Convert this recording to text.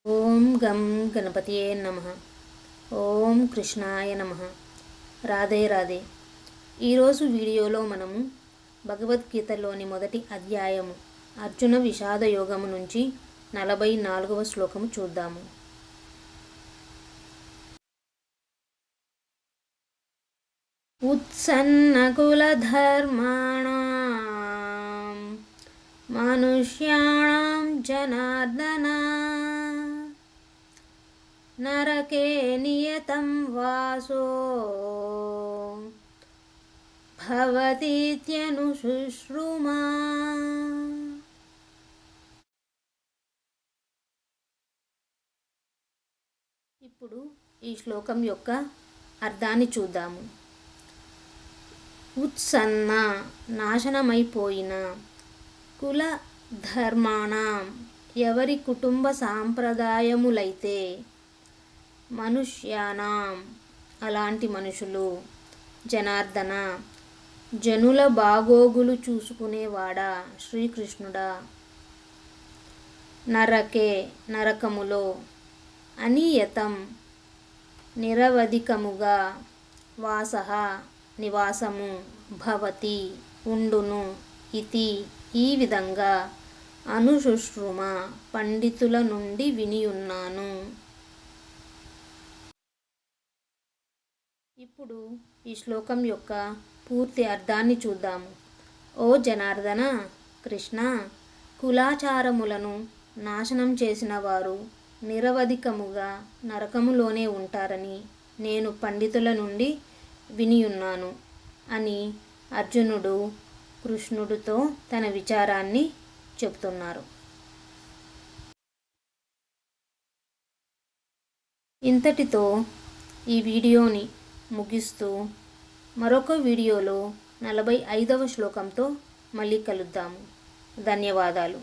ఓం గం గణపతియే నమః. ఓం కృష్ణాయ నమః. రాధే రాధే. ఈరోజు వీడియోలో మనము భగవద్గీతలోని మొదటి అధ్యాయము అర్జున విషాద యోగము నుంచి 44వ శ్లోకము చూద్దాము. ఉత్సన్నకులధర్మాణం మనుష్యాణం జనార్దన నరకే నియతం వాసో భవతీత్యనుశుశ్రుమా. ఇప్పుడు ఈ శ్లోకం యొక్క అర్థాన్ని చూద్దాము. ఉత్సన్న నాశనమైపోయిన, కుల ధర్మాణం ఎవరి కుటుంబ సాంప్రదాయములైతే, మనుష్యానాం అలాంటి మనుషులు, జనార్దన జనుల బాగోగులు చూసుకునేవాడా శ్రీకృష్ణుడా, నరకే నరకములో, అనియతం నిరవధికముగా, వాసః నివాసము, భవతి ఉండును, ఇతి ఈ విధంగా, అనుశుశ్రుమ పండితుల నుండి వినియున్నాను. ఇప్పుడు ఈ శ్లోకం యొక్క పూర్తి అర్థాన్ని చూద్దాము. ఓ జనార్దన, కృష్ణ, కులాచారములను నాశనం చేసిన వారు నిరవధికముగా నరకములోనే ఉంటారని నేను పండితుల నుండి వినియున్నాను అని అర్జునుడు కృష్ణుడితో తన విచారాన్ని చెబుతున్నారు. ఇంతటితో ఈ వీడియోని ముగిస్తూ మరొక వీడియోలో 45వ శ్లోకంతో మళ్ళీ కలుద్దాము. ధన్యవాదాలు.